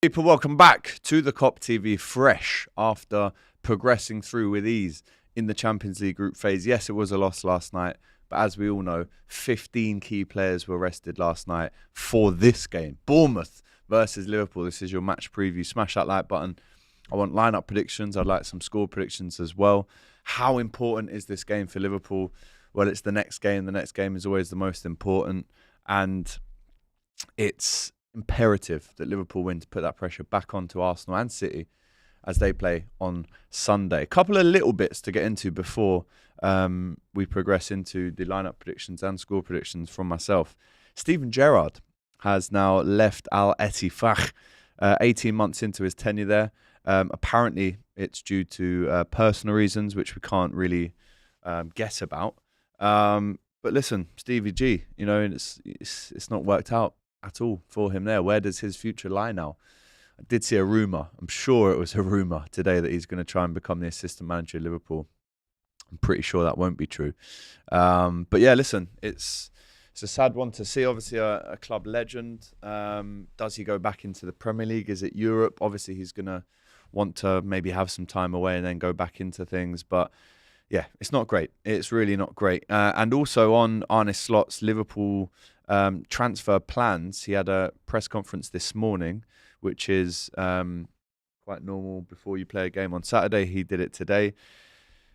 People, welcome back to the Kop TV, fresh after progressing through with ease in the Champions League group phase. Yes, it was a loss last night, but as we all know, 15 key players were rested last night for this game. Bournemouth versus Liverpool. This is your match preview. Smash that like button. I want lineup predictions. I'd like some score predictions as well. How important is this game for Liverpool? Well, it's the next game. The next game is always the most important, and it's imperative that Liverpool win to put that pressure back onto Arsenal and City as they play on Sunday. A couple of little bits to get into before we progress into the lineup predictions and score predictions from myself. Steven Gerrard has now left Al Ettifaq 18 months into his tenure there. Apparently, it's due to personal reasons, which we can't really guess about. But listen, Stevie G, you know, it's not worked out at all for him there. Where does his future lie now? I did see a rumour. I'm sure it was a rumour today that he's going to try and become the assistant manager of Liverpool. I'm pretty sure that won't be true. But yeah, listen, it's a sad one to see. Obviously, a club legend. Does he go back into the Premier League? Is it Europe? Obviously, he's going to want to maybe have some time away and then go back into things. But yeah, it's not great. It's really not great. And also on Arne Slot's Liverpool transfer plans, he had a press conference this morning, which is quite normal before you play a game on Saturday. He did it today.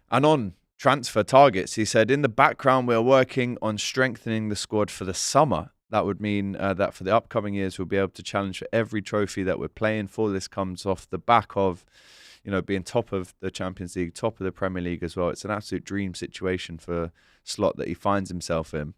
And on transfer targets, he said, in the background, we are working on strengthening the squad for the summer. That would mean that for the upcoming years, we'll be able to challenge for every trophy that we're playing for. This comes off the back of, you know, being top of the Champions League, top of the Premier League as well. It's an absolute dream situation for Slot that he finds himself in.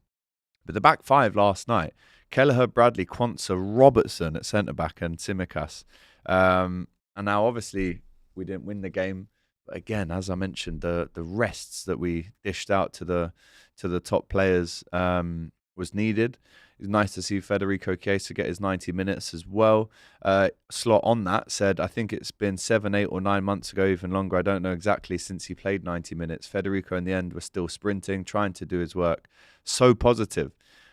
But the back five last night, Kelleher, Bradley, Quansah, Robertson at centre-back and Tsimikas. And now, obviously, we didn't win the game. But again, as I mentioned, the rests that we dished out to the top players was needed. It was nice to see Federico Chiesa get his 90 minutes as well. Slot on that said, I think it's been 7, 8 or 9 months ago, even longer. I don't know exactly since he played 90 minutes. Federico in the end was still sprinting, trying to do his work. So positive.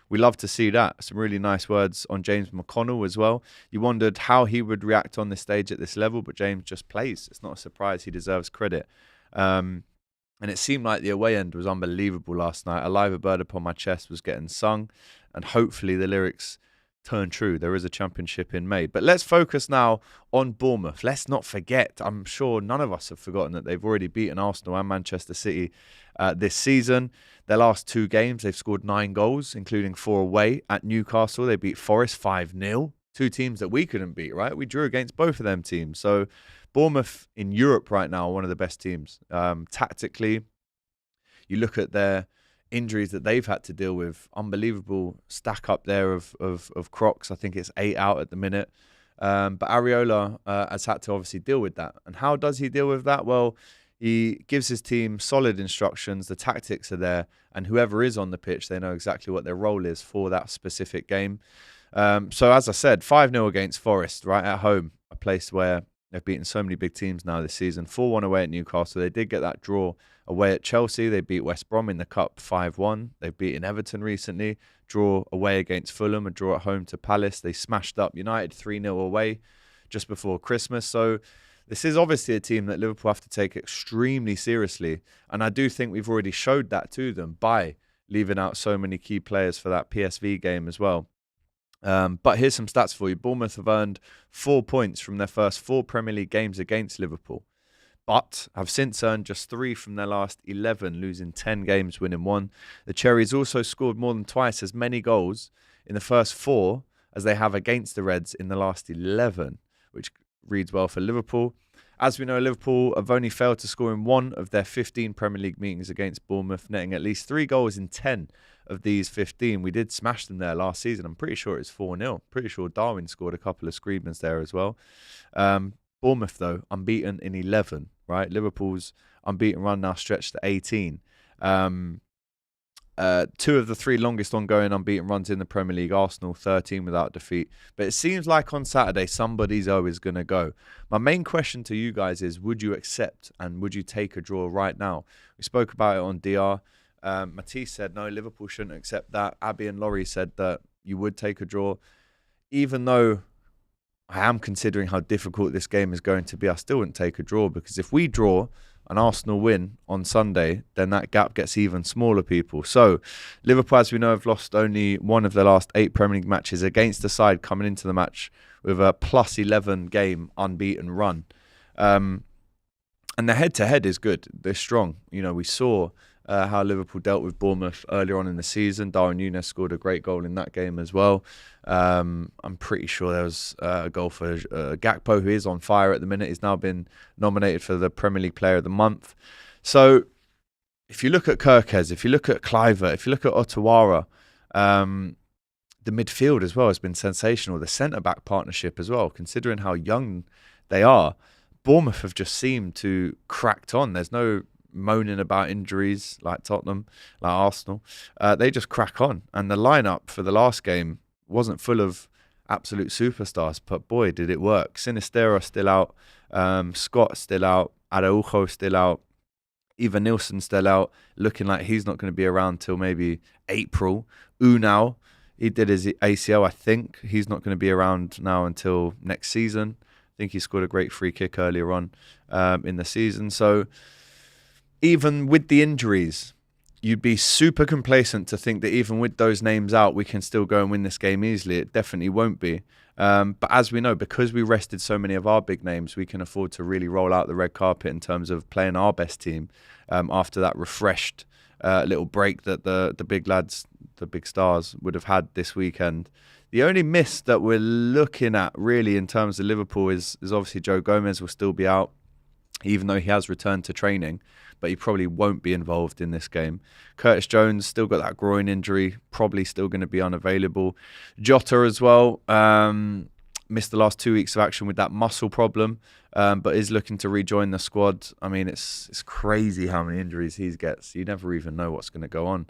We love to see that. Some really nice words on James McConnell as well. You wondered how he would react on this stage at this level, but James just plays. It's not a surprise. He deserves credit. And it seemed like the away end was unbelievable last night. Alive, a bird upon my chest was getting sung, and hopefully the lyrics turn true. There is a championship in May. But let's focus now on Bournemouth. Let's not forget, I'm sure none of us have forgotten that they've already beaten Arsenal and Manchester City this season. Their last 2 games, they've scored 9 goals, including 4 away at Newcastle. They beat Forest 5-0. 2 teams that we couldn't beat, right? We drew against both of them teams. So Bournemouth in Europe right now are one of the best teams. Tactically, you look at their injuries that they've had to deal with. Unbelievable stack up there of Crocs. I think it's 8 out at the minute. But Areola has had to obviously deal with that. And how does he deal with that? Well, he gives his team solid instructions. The tactics are there. And whoever is on the pitch, they know exactly what their role is for that specific game. So as I said, 5-0 against Forest, right at home. A place where they've beaten so many big teams now this season. 4-1 away at Newcastle. They did get that draw away at Chelsea. They beat West Brom in the Cup 5-1. They've beaten Everton recently. Draw away against Fulham. A draw at home to Palace. They smashed up United 3-0 away just before Christmas. So this is obviously a team that Liverpool have to take extremely seriously. And I do think we've already showed that to them by leaving out so many key players for that PSV game as well. But here's some stats for you. Bournemouth have earned 4 points from their first 4 Premier League games against Liverpool, but have since earned just 3 from their last 11, losing 10 games, winning 1. The Cherries also scored more than twice as many goals in the first 4 as they have against the Reds in the last 11, which reads well for Liverpool. As we know, Liverpool have only failed to score in 1 of their 15 Premier League meetings against Bournemouth, netting at least 3 goals in 10 of these 15. We did smash them there last season. I'm pretty sure it's 4-0. Pretty sure Darwin scored a couple of screamers there as well. Bournemouth, though, unbeaten in 11, right? Liverpool's unbeaten run now stretched to 18. 2 of the 3 longest ongoing unbeaten runs in the Premier League. Arsenal 13 without defeat. But it seems like on Saturday somebody's always going to go. My main question to you guys is, would you accept and would you take a draw right now? We spoke about it on DR. Matisse said no, Liverpool shouldn't accept that. Abby and Laurie said that you would take a draw. Even though I am considering how difficult this game is going to be. I still wouldn't take a draw, because if we draw and Arsenal win on Sunday, then that gap gets even smaller, people. So Liverpool, as we know, have lost only one of their last 8 Premier League matches against the side coming into the match with a plus 11 game unbeaten run. And the head-to-head is good. They're strong. You know, we saw how Liverpool dealt with Bournemouth earlier on in the season. Darwin Núñez scored a great goal in that game as well. I'm pretty sure there was a goal for Gakpo, who is on fire at the minute. He's now been nominated for the Premier League Player of the Month. So if you look at Kirkez, if you look at Kluivert, if you look at Ottawara, the midfield as well has been sensational. The centre-back partnership as well, considering how young they are. Bournemouth have just seemed to cracked on. There's no moaning about injuries like Tottenham, like Arsenal. They just crack on. And the lineup for the last game wasn't full of absolute superstars, but boy, did it work. Sinistera still out, Scott still out, Araujo still out, Ivan Nilsson still out, looking like he's not going to be around till maybe April. Unal, he did his ACL, I think. He's not going to be around now until next season. I think he scored a great free kick earlier on in the season. So even with the injuries, you'd be super complacent to think that even with those names out, we can still go and win this game easily. It definitely won't be. But as we know, because we rested so many of our big names, we can afford to really roll out the red carpet in terms of playing our best team after that refreshed little break that the big lads, the big stars, would have had this weekend. The only miss that we're looking at really in terms of Liverpool is obviously Joe Gomez will still be out, even though he has returned to training, but he probably won't be involved in this game. Curtis Jones still got that groin injury, probably still going to be unavailable. Jota as well, missed the last 2 weeks of action with that muscle problem, but is looking to rejoin the squad. I mean, it's crazy how many injuries he gets. You never even know what's going to go on.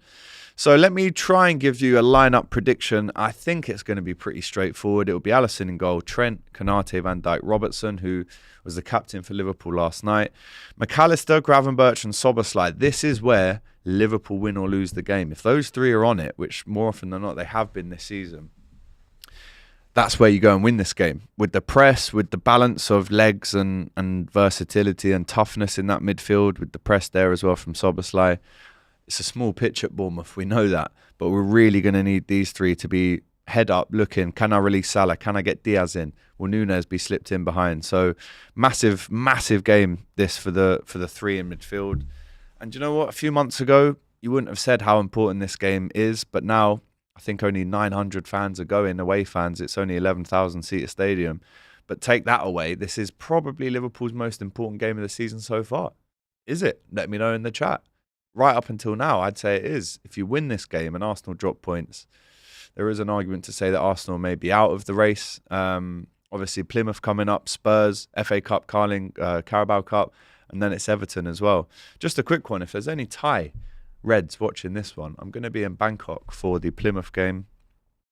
So let me try and give you a lineup prediction. I think it's going to be pretty straightforward. It will be Alisson in goal, Trent, Konate, Van Dijk, Robertson, who was the captain for Liverpool last night, McAllister, Gravenberch and Szoboszlai. This is where Liverpool win or lose the game. If those three are on it, which more often than not they have been this season, that's where you go and win this game. With the press, with the balance of legs and versatility and toughness in that midfield, with the press there as well from Szoboszlai. It's a small pitch at Bournemouth, we know that, but we're really going to need these three to be head up looking. Can I release Salah? Can I get Diaz in? Will Núñez be slipped in behind? So massive, massive game this for the three in midfield. And you know what? A few months ago, you wouldn't have said how important this game is, but now I think only 900 fans are going, away fans. It's only 11,000 seat stadium. But take that away, this is probably Liverpool's most important game of the season so far. Is it? Let me know in the chat. Right up until now, I'd say it is. If you win this game and Arsenal drop points, there is an argument to say that Arsenal may be out of the race. Obviously, Plymouth coming up, Spurs, FA Cup, Carabao Cup, and then it's Everton as well. Just a quick one. If there's any Thai Reds watching this one, I'm going to be in Bangkok for the Plymouth game.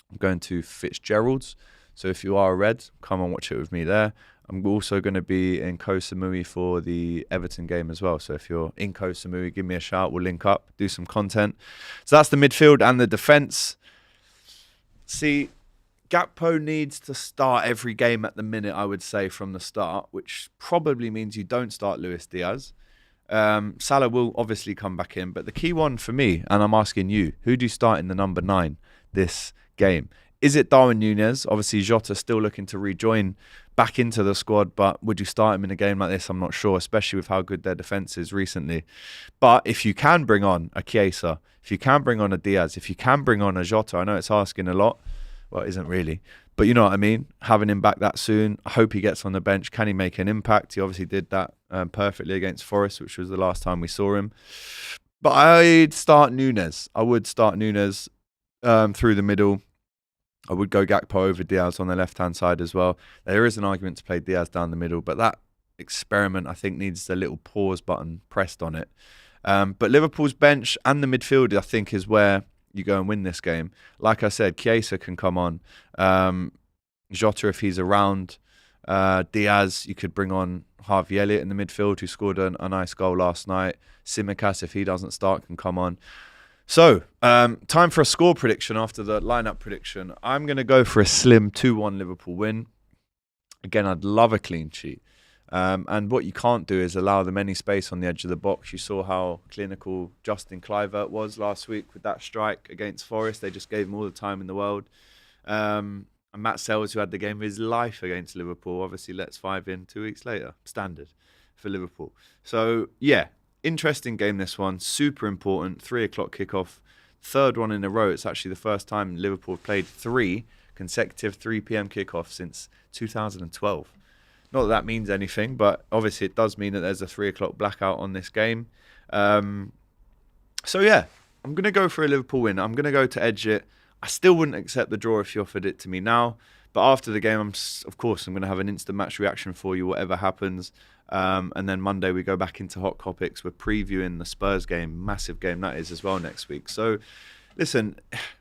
I'm going to Fitzgerald's. So if you are a Red, come and watch it with me there. I'm also going to be in Koh Samui for the Everton game as well. So if you're in Koh Samui, give me a shout. We'll link up, do some content. So that's the midfield and the defence. See, Gakpo needs to start every game at the minute, I would say, from the start, which probably means you don't start Luis Diaz. Salah will obviously come back in, but the key one for me, and I'm asking you, who do you start in the number 9 this game? Is it Darwin Núñez? Obviously, Jota still looking to rejoin back into the squad, but would you start him in a game like this? I'm not sure, especially with how good their defence is recently. But if you can bring on a Chiesa, if you can bring on a Diaz, if you can bring on a Jota, I know it's asking a lot. Well, it isn't really. But you know what I mean? Having him back that soon, I hope he gets on the bench. Can he make an impact? He obviously did that perfectly against Forest, which was the last time we saw him. But I'd start Núñez. I would start Núñez through the middle. I would go Gakpo over Diaz on the left-hand side as well. There is an argument to play Diaz down the middle, but that experiment, I think, needs a little pause button pressed on it. But Liverpool's bench and the midfield, I think, is where you go and win this game. Like I said, Chiesa can come on. Jota, if he's around. Diaz, you could bring on Harvey Elliott in the midfield, who scored a nice goal last night. Tsimikas, if he doesn't start, can come on. So, time for a score prediction after the lineup prediction. I'm going to go for a slim 2-1 Liverpool win. Again, I'd love a clean sheet. And what you can't do is allow them any space on the edge of the box. You saw how clinical Justin Kluivert was last week with that strike against Forest. They just gave him all the time in the world. And Matt Sells, who had the game of his life against Liverpool, obviously lets 5 in 2 weeks later. Standard for Liverpool. So, yeah, interesting game this one. Super important. 3 o'clock kickoff. Third one in a row. It's actually the first time Liverpool have played 3 consecutive 3 p.m. kickoffs since 2012. Not that that means anything, but obviously it does mean that there's a 3 o'clock blackout on this game. So yeah, I'm going to go for a Liverpool win. I'm going to go to edge it. I still wouldn't accept the draw if you offered it to me now. But after the game, of course, I'm going to have an instant match reaction for you, whatever happens. And then Monday we go back into Hot Topics. We're previewing the Spurs game, massive game that is as well next week. So listen,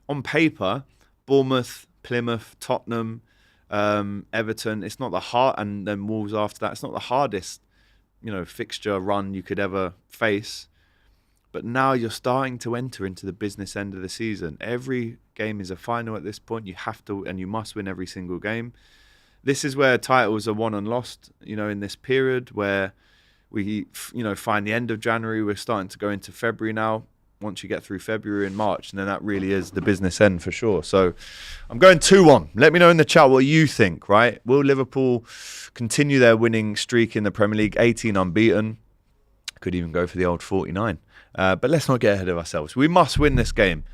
on paper, Bournemouth, Plymouth, Tottenham, Everton, it's not the hard, and then Wolves after that. It's not the hardest, fixture run you could ever face. But now you're starting to enter into the business end of the season. Every game is a final at this point. You have to, and you must win every single game. This is where titles are won and lost, in this period where we, find the end of January. We're starting to go into February now. Once you get through February and March, and then that really is the business end for sure. So I'm going 2-1. Let me know in the chat what you think, right? Will Liverpool continue their winning streak in the Premier League, 18 unbeaten? Could even go for the old 49. But let's not get ahead of ourselves. We must win this game.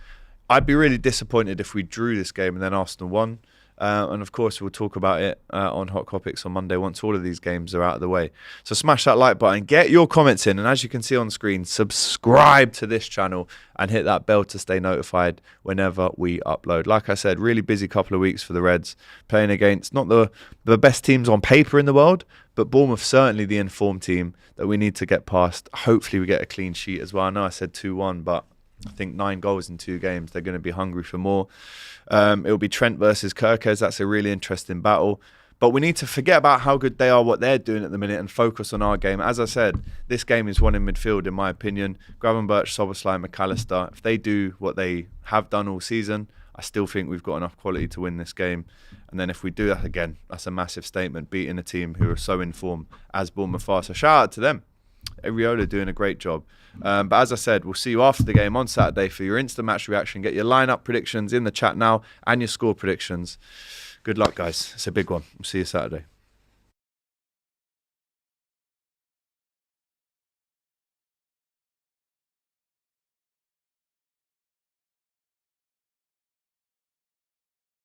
I'd be really disappointed if we drew this game and then Arsenal won. And of course, we'll talk about it on Hot Topics on Monday once all of these games are out of the way. So smash that like button, get your comments in, and as you can see on screen, subscribe to this channel and hit that bell to stay notified whenever we upload. Like I said, really busy couple of weeks for the Reds, playing against not the best teams on paper in the world, but Bournemouth certainly the informed team that we need to get past. Hopefully we get a clean sheet as well. I know I said 2-1, but I think 9 goals in 2 games. They're going to be hungry for more. It'll be Trent versus Kirkes. That's a really interesting battle. But we need to forget about how good they are, what they're doing at the minute, and focus on our game. As I said, this game is won in midfield, in my opinion. Gravenberch, Szoboszlai, McAllister, if they do what they have done all season, I still think we've got enough quality to win this game. And then if we do that again, that's a massive statement, beating a team who are so informed as Bournemouth are. So shout out to them. Ariola doing a great job. But as I said, we'll see you after the game on Saturday for your instant match reaction. Get your lineup predictions in the chat now and your score predictions. Good luck, guys. It's a big one. We'll see you Saturday.